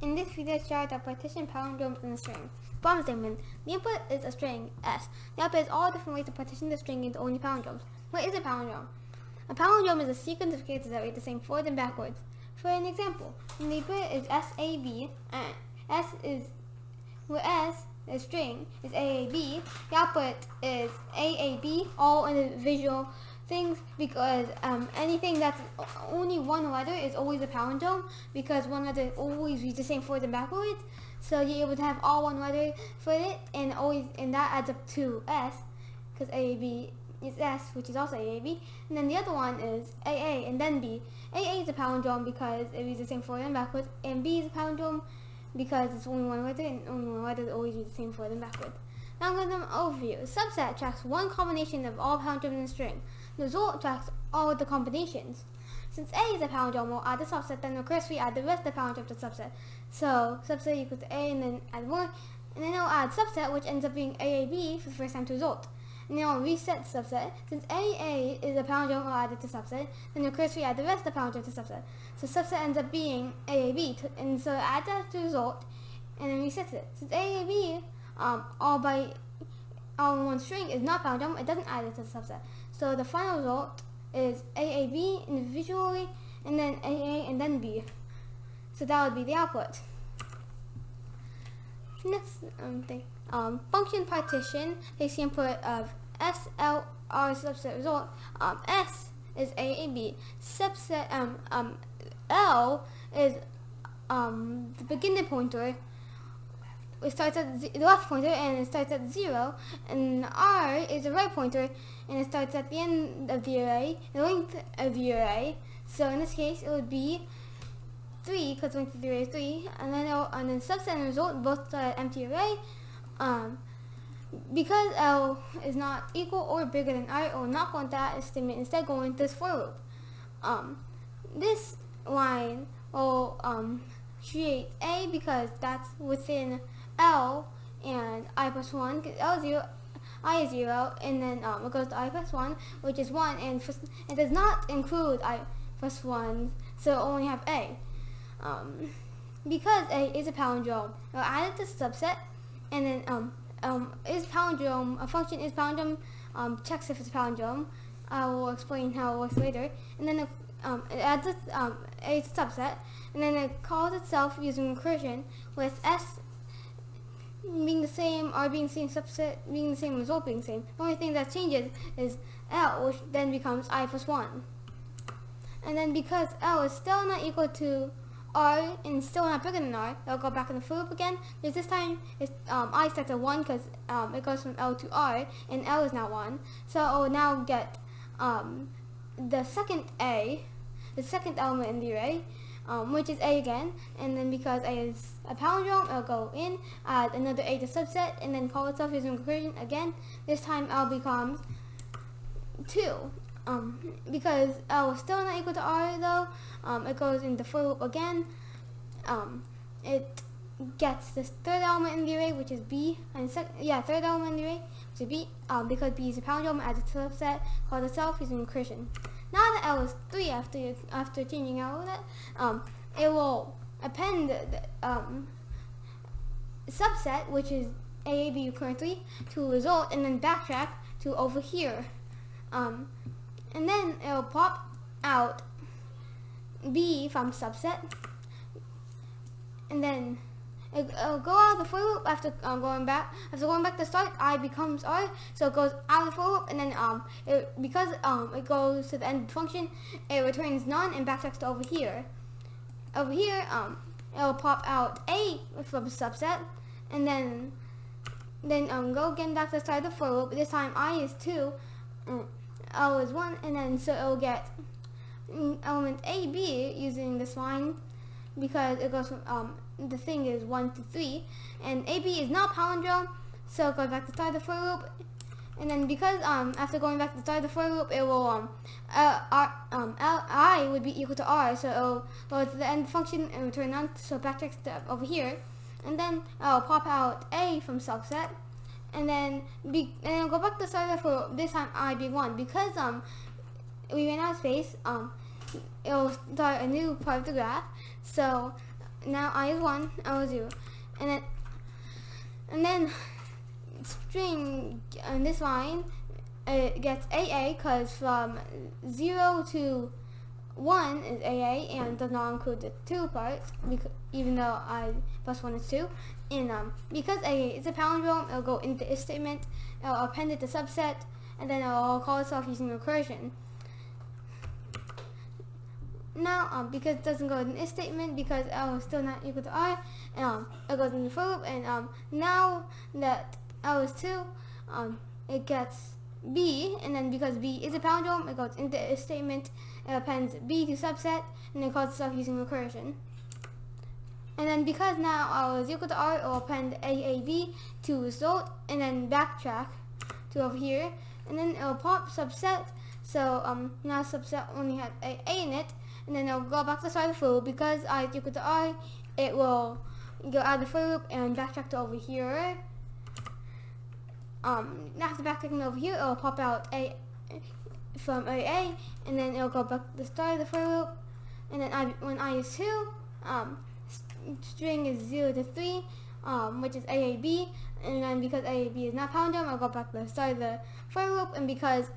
In this video, let's start our partition palindromes in a string. Problem statement. The input is a string S. The output is all different ways to partition the string into only palindromes. What is a palindrome? A palindrome is a sequence of characters that read the same forward and backwards. For an example, when the input is SAB, and S is string is AAB, the output is AAB, all individual things, because anything that's only one letter is always a palindrome, because one letter always reads the same forward and backwards. So you're able to have all one letter for it, and that adds up to S, because AAB is S, which is also AAB. And then the other one is AA and then B. AA is a palindrome because it reads the same forward and backwards, and B is a palindrome because it's only one letter, and only one letter always reads the same forward and backwards. Now I'm going to do an overview. A subset tracks one combination of all palindromes in a string. The result tracks all the combinations. Since A is a palindrome, we'll add the subset, then recursively add the rest of the palindrome to the subset. So subset equals to A, and then add more, and then it'll add subset, which ends up being AAB for the first time to result. And then I'll reset the subset. Since AA is a palindrome, I'll add it to subset, then recursively add the rest of the palindrome to subset. So subset ends up being AAB, and so it adds that to result, and then resets it. Since AAB, all in one string is not palindrome, it doesn't add it to the subset. So the final result is AAB individually, and then AA, and then B. So that would be the output. Next thing, function partition takes the input of SLR subset result. S is AAB. Subset L is the beginning pointer. It starts at the left pointer, and it starts at 0, and R is the right pointer, and it starts at the end of the array, the length of the array. So in this case, it would be 3, because the length of the array is 3, and then subset and result both start at empty array. Because L is not equal or bigger than R, it will not go into that statement, instead go into this for loop. This line will create A because that's within L and I plus 1, because L is 0, I is 0, and then it goes to I plus 1, which is 1, and it does not include I plus 1, so it only have A. Because A is a palindrome, we'll add it to subset, and then is palindrome, a function is palindrome, checks if it's a palindrome. I will explain how it works later. And then it adds a subset, and then it calls itself using recursion, with S being the same, R being the same, subset being the same, result being the same. The only thing that changes is L, which then becomes I plus 1. And then because L is still not equal to R and still not bigger than R, it'll go back in the for loop again. Because this time I starts at 1 because it goes from L to R, and L is now 1. So it will now get the second A, the second element in the array, which is A again, and then because A is a palindrome, it'll go in, add another A to subset, and then call itself using recursion again. This time L becomes 2. Because L is still not equal to R though, it goes in the for loop again. It gets this third element in the array, which is B, and third element in the array, which is B, because B is a palindrome, adds a subset, calls itself using recursion. Now that L is 3 after changing out that, it will append the subset, which is AAB currently, to result, and then backtrack to over here. And then it'll pop out B from subset, and then it'll go out of the for loop after going back to start. I becomes R, so it goes out of the for loop, and then because it goes to the end of the function, it returns none and backtracks to over here. Over here, it'll pop out A from subset, and then go again back to the start of the for loop. This time I is 2. L is 1, and then so it'll get element AB using this line, because it goes from the thing is 1 to 3, and AB is not palindrome, so it goes back to the start of the for loop, and then because after going back to the start of the for loop, it will I would be equal to R, so it'll go to the end of the function and return none, so it backtracks to over here, and then I'll pop out A from subset, and then I'll go back to the start of the for loop, this time I being 1, because we ran out of space. It'll start a new part of the graph. So now I is 1, L is 0. And then string on this line, it gets AA because from 0 to 1 is AA and does not include the 2 parts, even though I plus 1 is 2. And because AA is a palindrome, it'll go into the if statement, it'll append it to subset, and then it'll call itself using recursion. Now, because it doesn't go in the if statement, because L is still not equal to I, it goes in the for loop, and now that L is 2, it gets B, and then because B is a palindrome, it goes into the if statement, it appends B to subset, and then calls itself using recursion. And then because now L is equal to R, it will append AAB to result, and then backtrack to over here, and then it will pop subset, so now subset only has AA in it, and then it'll go back to the start of the for loop. Because I is equal to I, it will go out of the for loop and backtrack to over here. After backtracking over here, it'll pop out A from AA, and then it'll go back to the start of the for loop. And then when I is 2, string is 0 to 3, which is AAB, and then because AAB is not palindrome, I'll go back to the start of the for loop, and because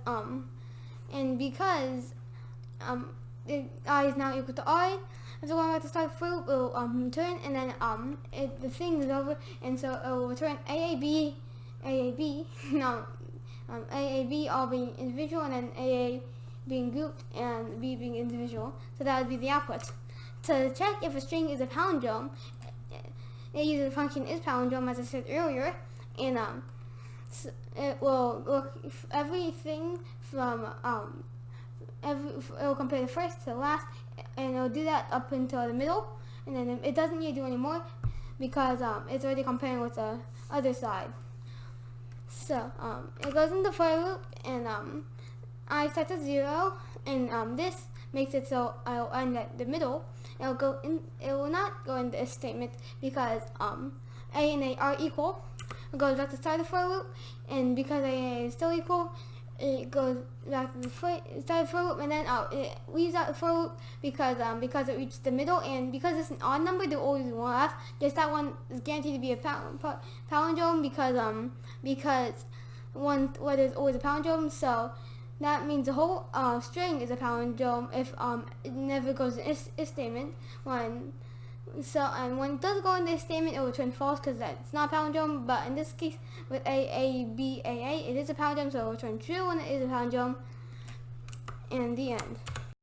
I is now equal to I, so going back to start for loop, it will return, and then the thing is over, and so it will return AAB, no, AAB all being individual, and then AA being grouped, and B being individual. So that would be the output. To check if a string is a palindrome, it uses the function is palindrome, as I said earlier, and so it will look everything from it will compare the first to the last, and it will do that up until the middle, and then it doesn't need to do anymore because it's already comparing with the other side. So it goes in the for loop, and I starts at 0, and this makes it so I'll end at the middle. It will not go in the if statement because A and A are equal. It goes back to start of the for loop, and because A is still equal, it goes back to the start of the for loop, and then it leaves out the for loop because it reached the middle, and because it's an odd number, there will always be one left. Just that one is guaranteed to be a palindrome because whether it's always a palindrome. So that means the whole string is a palindrome if it never goes in if statement. When it does go in this statement, it will return false because it's not a palindrome. But in this case, with A, B, A, it is a palindrome, so it will return true when it is a palindrome. And the end.